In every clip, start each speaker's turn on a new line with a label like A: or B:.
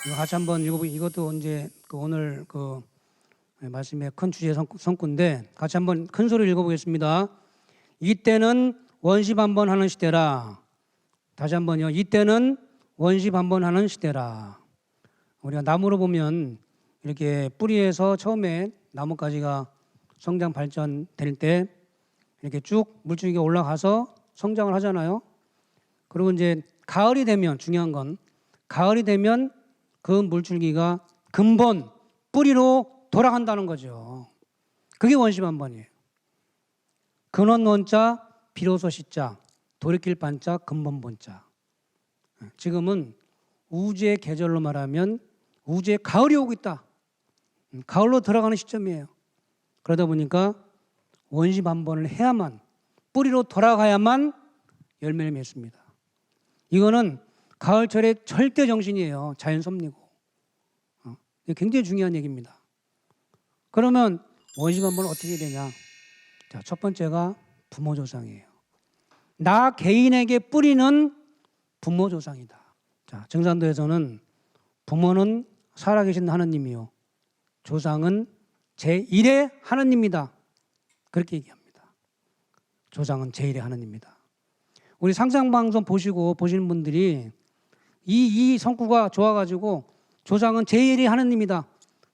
A: 이거 같이 한번 읽어보기. 이것도 이제 오늘 말씀의 큰 주제 성구인데 같이 한번 큰 소리로 읽어보겠습니다. 이때는 원시반번하는 시대라. 다시 한번요. 이때는 원시반번하는 시대라. 우리가 나무로 보면 이렇게 뿌리에서 처음에 나뭇가지가 성장 발전될 때 이렇게 쭉 물줄기가 올라가서 성장을 하잖아요. 그리고 이제 가을이 되면, 중요한 건 가을이 되면 그 물줄기가 근본 뿌리로 돌아간다는 거죠. 그게 원시반번이에요. 근원 원자, 비로소 시자, 돌이킬 반자, 근본 본자. 지금은 우주의 계절로 말하면 우주의 가을이 오고 있다. 가을로 들어가는 시점이에요. 그러다 보니까 원시반번을 해야만, 뿌리로 돌아가야만 열매를 맺습니다. 이거는 가을철의 절대 정신이에요. 자연 섭리고. 이게 굉장히 중요한 얘기입니다. 그러면 원시반번은 어떻게 되냐? 자, 첫 번째가 부모 조상이에요. 나 개인에게 뿌리는 부모 조상이다. 자, 증산도에서는 부모는 살아계신 하느님이요, 조상은 제1의 하느님이다. 그렇게 얘기합니다. 조상은 제1의 하느님이다. 우리 상상방송 보시는 분들이 이 성구가 좋아가지고 조상은 제1의 하느님이다.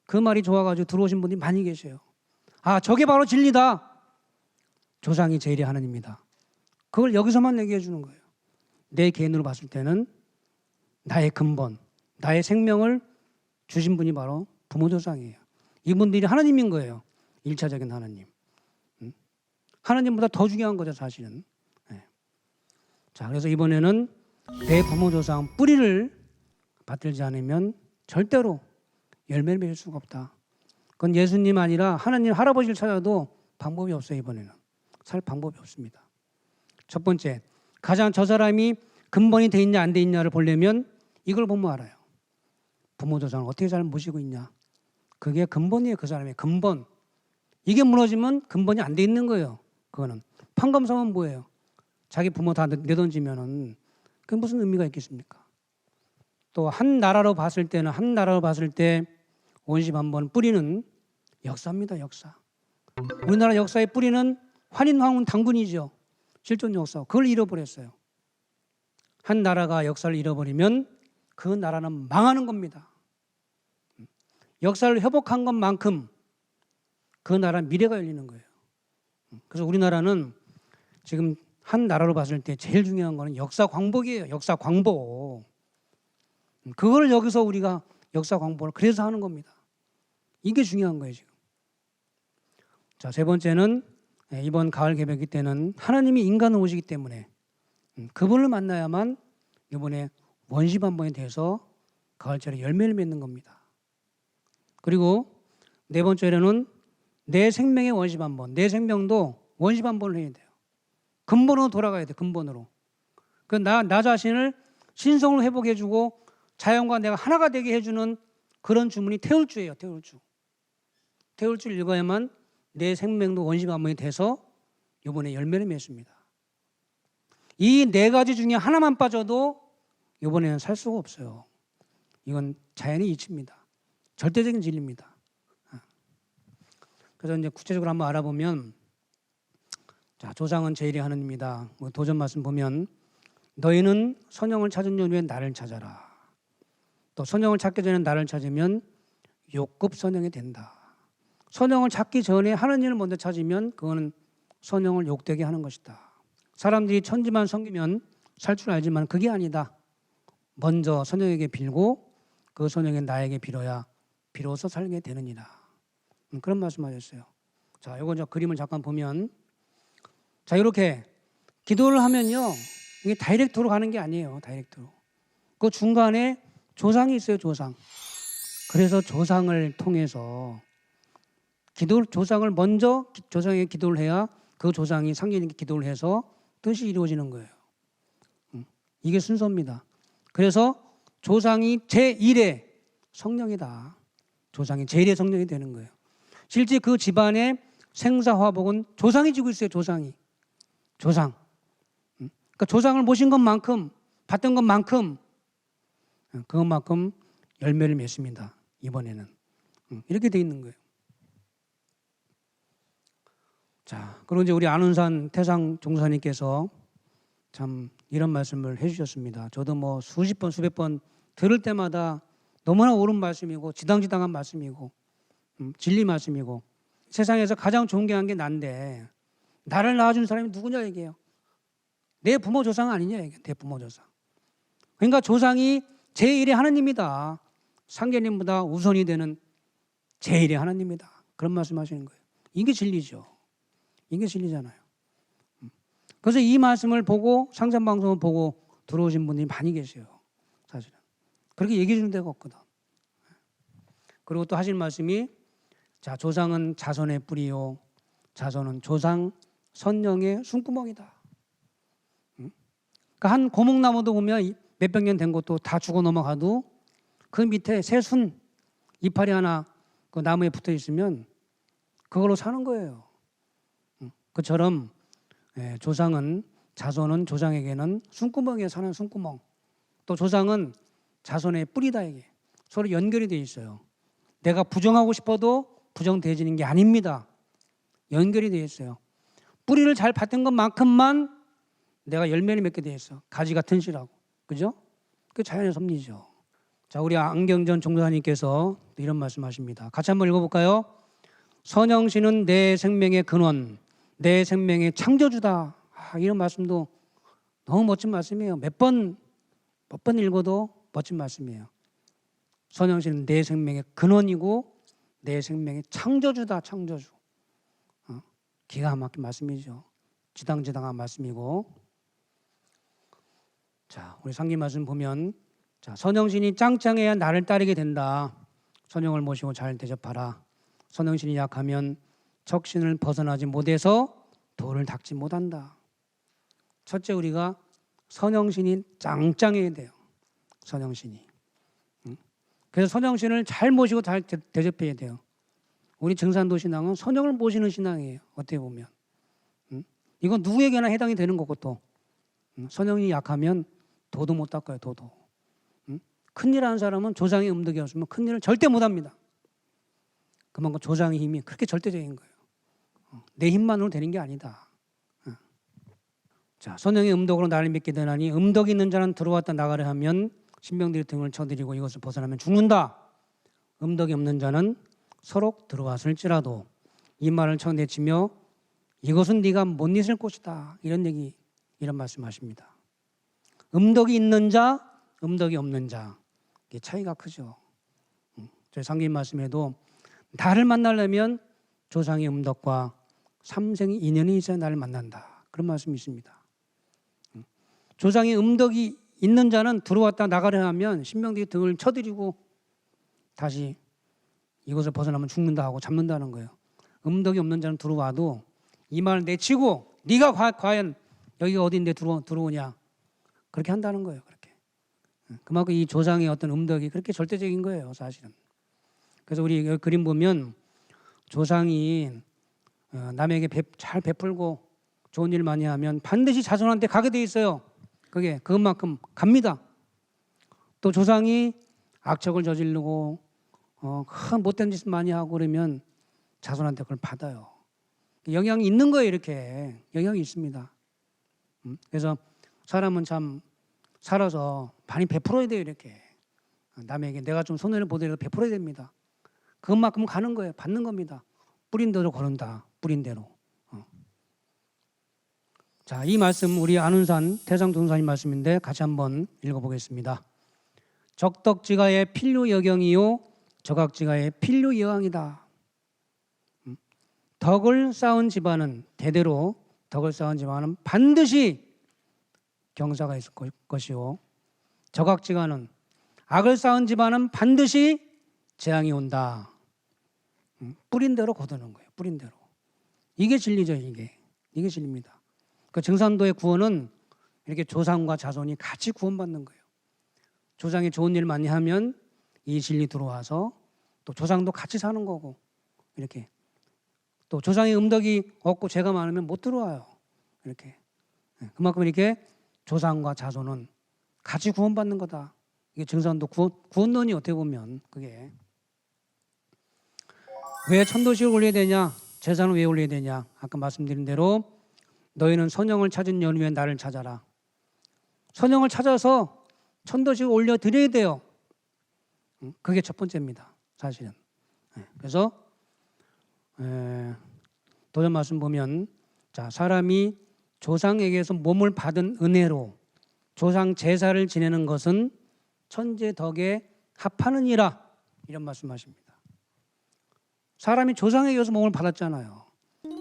A: 그 말이 좋아가지고 들어오신 분들이 많이 계세요. 아, 저게 바로 진리다. 조상이 제1의 하느님이다. 그걸 여기서만 얘기해 주는 거예요. 내 개인으로 봤을 때는 나의 근본, 나의 생명을 주신 분이 바로 부모 조상이에요. 이분들이 하나님인 거예요. 1차적인 하나님. 하나님보다 더 중요한 거죠, 사실은. 네. 자, 그래서 이번에는 내 부모 조상 뿌리를 받들지 않으면 절대로 열매를 맺을 수가 없다. 그건 예수님 아니라 하나님 할아버지를 찾아도 방법이 없어요. 이번에는 살 방법이 없습니다. 첫 번째, 가장 저 사람이 근본이 돼 있냐 안 돼 있냐를 보려면 이걸 보면 알아요. 부모 조상을 어떻게 잘 모시고 있냐. 그게 근본이에요. 그 사람의 근본. 이게 무너지면 근본이 안 돼 있는 거예요. 그거는 판검사면 뭐예요? 자기 부모 다 내던지면은 그게 무슨 의미가 있겠습니까? 또 한 나라로 봤을 때 원시반번 뿌리는 역사입니다. 역사. 우리나라 역사의 뿌리는 환인황후 당군이죠. 실존 역사. 그걸 잃어버렸어요. 한 나라가 역사를 잃어버리면 그 나라는 망하는 겁니다. 역사를 회복한 것만큼 그 나라 미래가 열리는 거예요. 그래서 우리나라는 지금 한 나라로 봤을 때 제일 중요한 거는 역사 광복이에요. 역사 광복. 그걸 여기서 우리가 역사 광복을 그래서 하는 겁니다. 이게 중요한 거예요, 지금. 자, 세 번째는 이번 가을 개벽이 때는 하나님이 인간을 오시기 때문에 그분을 만나야만 이번에 원시반번에 대해서 가을철에 열매를 맺는 겁니다. 그리고 네 번째로는 내 생명의 원시반번, 내 생명도 원시반번을 해야 돼요. 근본으로 돌아가야 돼요. 근본으로. 나 자신을 신성을 회복해주고 자연과 내가 하나가 되게 해주는 그런 주문이 태울주예요. 태울주. 태울주를 읽어야만 내 생명도 원시반번이 돼서 이번에 열매를 맺습니다. 이 네 가지 중에 하나만 빠져도 이번에는 살 수가 없어요. 이건 자연의 이치입니다. 절대적인 진리입니다. 그래서 이제 구체적으로 한번 알아보면, 자, 조상은 제1의 하느님이다. 도전 말씀 보면 너희는 선영을 찾은 이후에 나를 찾아라. 또 선영을 찾기 전에 나를 찾으면 욕급 선영이 된다. 선영을 찾기 전에 하느님을 먼저 찾으면 그거는 선영을 욕되게 하는 것이다. 사람들이 천지만 섬기면 살 줄 알지만 그게 아니다. 먼저 선영에게 빌고 그 선영이 나에게 빌어야 비로소 살게 되느니라. 그런 말씀하셨어요. 자, 이거 저 그림을 잠깐 보면, 자, 이렇게 기도를 하면요, 이게 다이렉트로 가는 게 아니에요. 다이렉트로. 그 중간에 조상이 있어요. 조상. 그래서 조상을 통해서 조상을 먼저 조상에게 기도를 해야 그 조상이 상계님께 기도를 해서 뜻이 이루어지는 거예요. 이게 순서입니다. 그래서 조상이 제1의 성령이다. 조상이 제1의 성령이 되는 거예요. 실제 그 집안의 생사화복은 조상이 지고 있어요. 조상이. 조상. 그러니까 조상을 모신 것만큼, 받던 것만큼, 그것만큼 열매를 맺습니다. 이번에는. 이렇게 돼 있는 거예요. 자, 그리고 이제 우리 안운산 태상 종사님께서 참 이런 말씀을 해주셨습니다. 저도 뭐 수십 번, 수백 번 들을 때마다 너무나 옳은 말씀이고 지당지당한 말씀이고 진리 말씀이고 세상에서 가장 존경한 게 난데 나를 낳아준 사람이 누구냐 얘기해요. 내 부모 조상 아니냐 얘기해요. 내 부모 조상. 그러니까 조상이 제1의 하나님이다. 상계님보다 우선이 되는 제1의 하나님이다. 그런 말씀하시는 거예요. 이게 진리죠. 이게 진리잖아요. 그래서 이 말씀을 보고 상산방송을 보고 들어오신 분들이 많이 계세요. 사실은. 그렇게 얘기해 주는 데가 없거든. 그리고 또 하신 말씀이 자, 조상은 자손의 뿌리요. 자손은 조상 선령의 숨구멍이다. 그러니까 한 고목나무도 보면 몇백 년 된 것도 다 죽어 넘어가도 그 밑에 새순 이파리 하나 그 나무에 붙어 있으면 그걸로 사는 거예요. 그처럼 조상은 자손은 조상에게는 숨구멍에 사는 숨구멍. 또 조상은 자손의 뿌리다 이게 서로 연결이 돼 있어요. 내가 부정하고 싶어도 부정되어지는 게 아닙니다. 연결이 돼 있어요. 뿌리를 잘 받은 것만큼만 내가 열매를 맺게 돼 있어. 가지가 튼실하고, 그죠? 그 자연의 섭리죠. 자, 우리 안경전 종사님께서 이런 말씀하십니다. 같이 한번 읽어볼까요? 선영신은 내 생명의 근원, 내 생명의 창조주다. 이런 말씀도 너무 멋진 말씀이에요. 몇 번 읽어도 멋진 말씀이에요. 선영신은 내 생명의 근원이고 내 생명의 창조주다. 창조주. 기가 막힌 말씀이죠. 지당지당한 말씀이고. 자, 우리 상기 말씀 보면 자, 선영신이 짱짱해야 나를 따르게 된다. 선영을 모시고 잘 대접하라. 선영신이 약하면 척신을 벗어나지 못해서 돌을 닦지 못한다. 첫째, 우리가 선영신이 짱짱해야 돼요. 선영신이. 그래서 선영신을 잘 모시고 잘 대접해야 돼요. 우리 증산도 신앙은 선영을 모시는 신앙이에요. 어떻게 보면. 이건 누구에게나 해당이 되는 거고 또. 선영이 약하면 도도 못 닦아요. 도도. 큰일 하는 사람은 조상의 음덕이 없으면 큰일을 절대 못합니다. 그만큼 조상의 힘이 그렇게 절대적인 거예요. 내 힘만으로 되는 게 아니다. 자, 선영의 음덕으로 나를 믿게 되나니 음덕이 있는 자는 들어왔다 나가려 하면 신병들이 등을 쳐들이고 이것을 벗어나면 죽는다. 음덕이 없는 자는 서로 들어왔을지라도 이 말을 쳐내치며 이것은 네가 못 잊을 곳이다. 이런 말씀하십니다. 음덕이 있는 자, 음덕이 없는 자, 이게 차이가 크죠. 저희 상기인 말씀에도 나를 만나려면 조상의 음덕과 삼생의 인연이 있어야 나를 만난다. 그런 말씀이 있습니다. 조상의 음덕이 있는 자는 들어왔다 나가려 하면 신명들이 등을 쳐들이고 다시 이것을 벗어나면 죽는다 하고 잡는다는 거예요. 음덕이 없는 자는 들어와도 이 말을 내치고 네가 과연 여기가 어딘데 들어오냐 그렇게 한다는 거예요. 그렇게. 그만큼 이 조상의 어떤 음덕이 그렇게 절대적인 거예요. 사실은. 그래서 우리 여기 그림 보면 조상이 남에게 잘 베풀고 좋은 일 많이 하면 반드시 자손한테 가게 돼 있어요. 그것만큼 갑니다. 또 조상이 악척을 저지르고 큰 못된 짓을 많이 하고 그러면 자손한테 그걸 받아요. 영향이 있는 거예요. 이렇게 영향이 있습니다. 그래서 사람은 참 살아서 많이 베풀어야 돼요. 이렇게 남에게 내가 좀 손해를 보더라도 베풀어야 됩니다. 그것만큼 가는 거예요. 받는 겁니다. 뿌린 대로 거른다. 뿌린 대로. 자, 이 말씀 우리 안운산 태상동사님 말씀인데 같이 한번 읽어보겠습니다. 적덕지가의 필류여경이요 적악지가의 필류여왕이다. 덕을 쌓은 집안은 대대로 덕을 쌓은 집안은 반드시 경사가 있을 것이요 적악지가는 악을 쌓은 집안은 반드시 재앙이 온다. 뿌린 대로 거두는 거예요. 뿌린 대로. 이게 진리죠. 이게 진리입니다. 그 증산도의 구원은 이렇게 조상과 자손이 같이 구원받는 거예요. 조상이 좋은 일 많이 하면 이 진리 들어와서 또 조상도 같이 사는 거고 이렇게 또 조상의 음덕이 없고 죄가 많으면 못 들어와요. 이렇게 그만큼 이렇게 조상과 자손은 같이 구원받는 거다. 이게 증산도 구원론이 어떻게 보면 그게 왜 천도식을 올려야 되냐? 제사는 왜 올려야 되냐? 아까 말씀드린 대로 너희는 선영을 찾은 연후에 나를 찾아라. 선영을 찾아서 천도식을 올려드려야 돼요. 그게 첫 번째입니다. 사실은. 그래서 도전 말씀 보면 자, 사람이 조상에게서 몸을 받은 은혜로 조상 제사를 지내는 것은 천재 덕에 합하느니라, 이런 말씀하십니다. 사람이 조상에게서 몸을 받았잖아요.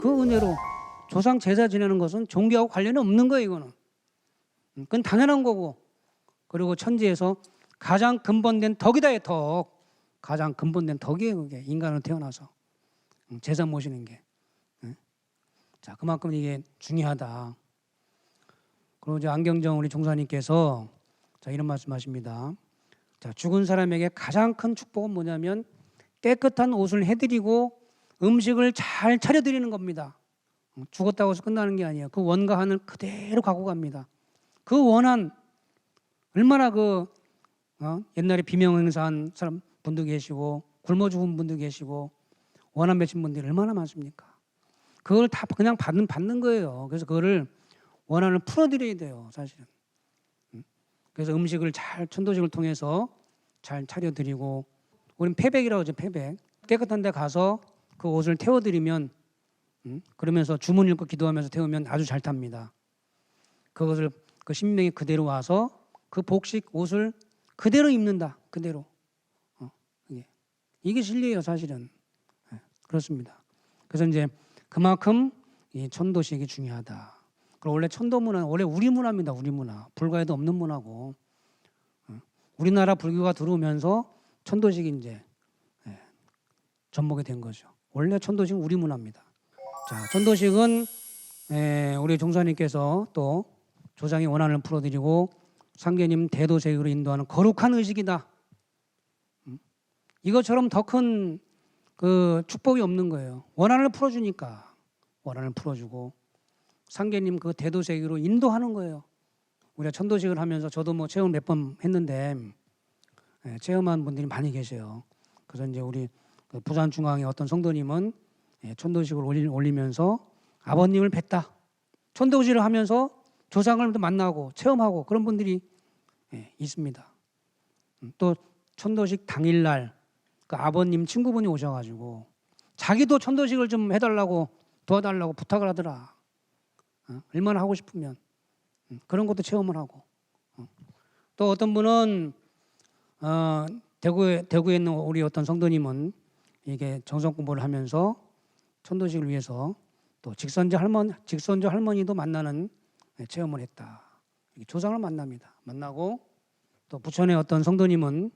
A: 그 은혜로 조상 제사 지내는 것은 종교하고 관련이 없는 거예요. 이거는 그건 당연한 거고, 그리고 천지에서 가장 근본된 덕이다의 덕, 가장 근본된 덕이에요. 그게 인간으로 태어나서 제사 모시는 게. 자, 그만큼 이게 중요하다. 그리고 이제 안경정 우리 종사님께서 자, 이런 말씀하십니다. 자, 죽은 사람에게 가장 큰 축복은 뭐냐면 깨끗한 옷을 해드리고 음식을 잘 차려드리는 겁니다. 죽었다고 해서 끝나는 게 아니에요. 그 원가한을 그대로 갖고 갑니다. 그 원한 얼마나 옛날에 비명 행사한 사람 분도 계시고 굶어 죽은 분도 계시고 원한 맺힌 분들이 얼마나 많습니까? 그걸 다 그냥 받는 거예요. 그래서 그거를 원한을 풀어드려야 돼요, 사실은. 그래서 음식을 잘 천도식을 통해서 잘 차려드리고, 우리는 패백이라고 하죠. 패백. 깨끗한 데 가서 그 옷을 태워드리면 그러면서 주문 읽고 기도하면서 태우면 아주 잘 탑니다. 그것을 그 신명이 그대로 와서 그 복식 옷을 그대로 입는다. 그대로. 이게 진리예요, 사실은. 그렇습니다. 그래서 이제 그만큼 이 천도식이 중요하다. 그리고 원래 천도 문화는 원래 우리 문화입니다. 우리 문화. 불가에도 없는 문화고, 우리나라 불교가 들어오면서 천도식이 이제 접목이 된 거죠. 원래 천도식은 우리 문화입니다. 자, 천도식은 우리 종사님께서 또 조상의 원한을 풀어드리고 상계님 대도세계로 인도하는 거룩한 의식이다. 이것처럼 더 큰 그 축복이 없는 거예요. 원한을 풀어주니까 원한을 풀어주고 상계님 그 대도세계로 인도하는 거예요. 우리가 천도식을 하면서 저도 뭐 체험 몇 번 했는데 체험한 분들이 많이 계세요. 그래서 이제 우리 그 부산 중앙의 어떤 성도님은 천도식을 올리면서 아버님을 뵀다. 천도식을 하면서 조상을 만나고 체험하고 그런 분들이 있습니다. 또 천도식 당일날 그 아버님 친구분이 오셔가지고 자기도 천도식을 좀 해달라고 도와달라고 부탁을 하더라. 얼마나 하고 싶으면 그런 것도 체험을 하고, 또 어떤 분은 대구에 있는 우리 어떤 성도님은 이게 정성 공부를 하면서 천도식을 위해서 또 직선조 할머니도 만나는 체험을 했다. 조상을 만납니다. 만나고 또 부천의 어떤 성도님은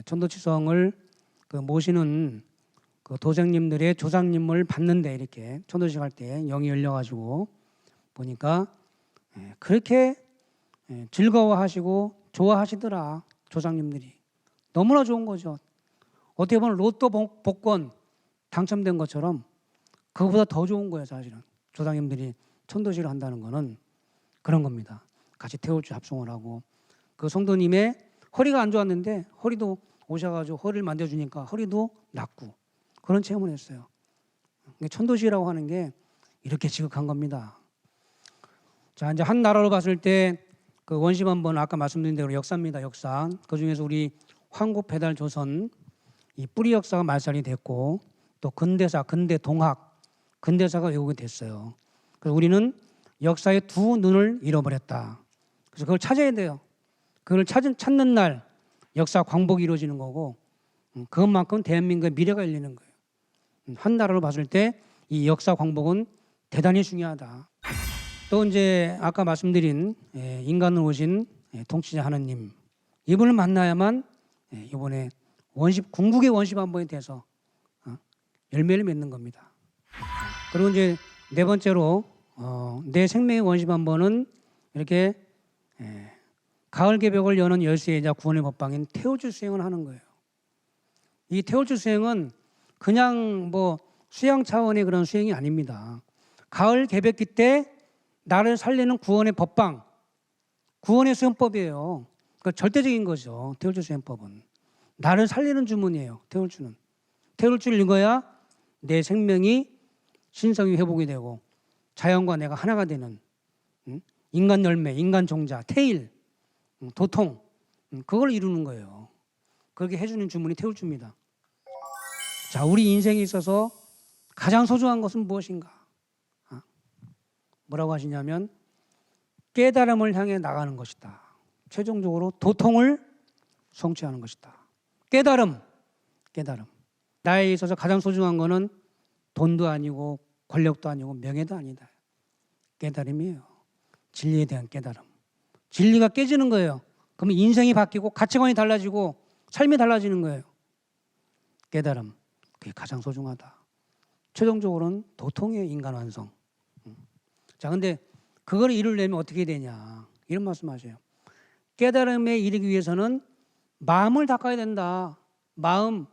A: 천도치성을 그 모시는 그 도생님들의 조상님을 봤는데 이렇게 천도식 할 때 영이 열려가지고 보니까 그렇게 즐거워하시고 좋아하시더라. 조상님들이 너무나 좋은 거죠. 어떻게 보면 로또 복권 당첨된 것처럼 그거보다 더 좋은 거예요. 사실은 조상님들이 천도식을 한다는 거는 그런 겁니다. 같이 태울주 합송을 하고 그 성도님의 허리가 안 좋았는데 허리도 오셔가지고 허리를 만져주니까 허리도 낫고 그런 체험을 했어요. 천도식이라고 하는 게 이렇게 지극한 겁니다. 자, 이제 한 나라로 봤을 때 그 원시반번 아까 말씀드린 대로 역사입니다. 역사. 그 중에서 우리 황국 배달 조선 이 뿌리 역사가 말살이 됐고 또 근대사, 근대동학, 근대사가 외국이 됐어요. 그래서 우리는 역사의 두 눈을 잃어버렸다. 그래서 그걸 찾아야 돼요. 그걸 찾는 날 역사 광복이 이루어지는 거고 그것만큼 대한민국의 미래가 열리는 거예요. 한 나라로 봤을 때 이 역사 광복은 대단히 중요하다. 또 이제 아까 말씀드린 인간으로 오신 통치자 하느님, 이분을 만나야만 이번에 궁극의 원시반복에 대해서 열매를 맺는 겁니다. 그리고 이제 네 번째로 내 생명의 원시반복은 이렇게 가을 개벽을 여는 열쇠이자 구원의 법방인 태울주 수행을 하는 거예요. 이 태울주 수행은 그냥 뭐 수양 차원의 그런 수행이 아닙니다. 가을 개벽기 때 나를 살리는 구원의 법방, 구원의 수행법이에요. 그 절대적인 거죠. 태울주 수행법은 나를 살리는 주문이에요. 태울주는 태울주를 읽어야 내 생명이 신성이 회복이 되고 자연과 내가 하나가 되는 인간 열매, 인간 종자, 태일, 도통 그걸 이루는 거예요. 그렇게 해주는 주문이 태울주입니다. 자, 우리 인생에 있어서 가장 소중한 것은 무엇인가? 뭐라고 하시냐면 깨달음을 향해 나가는 것이다. 최종적으로 도통을 성취하는 것이다. 깨달음. 나에 있어서 가장 소중한 것은 돈도 아니고 권력도 아니고 명예도 아니다. 깨달음이에요. 진리에 대한 깨달음. 진리가 깨지는 거예요. 그러면 인생이 바뀌고 가치관이 달라지고 삶이 달라지는 거예요. 깨달음. 그게 가장 소중하다. 최종적으로는 도통의 인간 완성. 자, 근데 그걸 이루려면 어떻게 되냐? 이런 말씀하세요. 깨달음에 이르기 위해서는 마음을 닦아야 된다. 마음은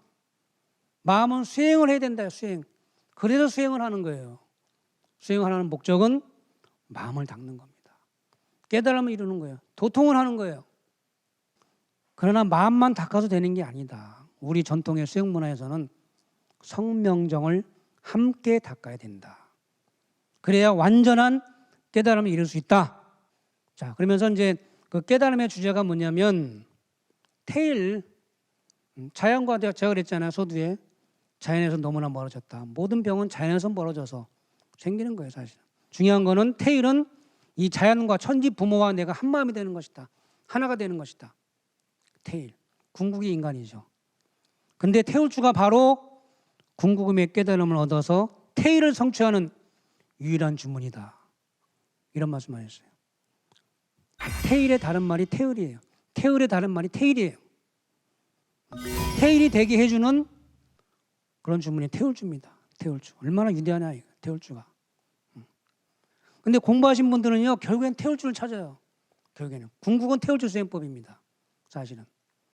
A: 수행을 해야 된다. 수행. 그래서 수행을 하는 거예요. 수행하는 목적은 마음을 닦는 겁니다. 깨달음을 이루는 거예요. 도통을 하는 거예요. 그러나 마음만 닦아도 되는 게 아니다. 우리 전통의 수행 문화에서는 성명정을 함께 닦아야 된다. 그래야 완전한 깨달음을 이룰 수 있다. 자, 그러면서 이제 그 깨달음의 주제가 뭐냐면 태일, 자연과 제가 그랬잖아요. 소두에 자연에서 너무나 멀어졌다. 모든 병은 자연에서 멀어져서 생기는 거예요, 사실. 중요한 거는 태일은 이 자연과 천지 부모와 내가 한 마음이 되는 것이다. 하나가 되는 것이다. 태일, 궁극의 인간이죠. 근데 태울주가 바로 궁극음의 깨달음을 얻어서 태일을 성취하는 유일한 주문이다. 이런 말씀하셨어요. 태일의 다른 말이 태을이에요. 태을의 다른 말이 태일이에요. 태일이 되게 해주는 그런 주문이 태울주입니다. 태울주. 얼마나 위대하냐, 이거, 태울주가. 근데 공부하신 분들은요, 결국엔 태울주를 찾아요. 결국에는. 궁극은 태울주 수행법입니다. 사실은.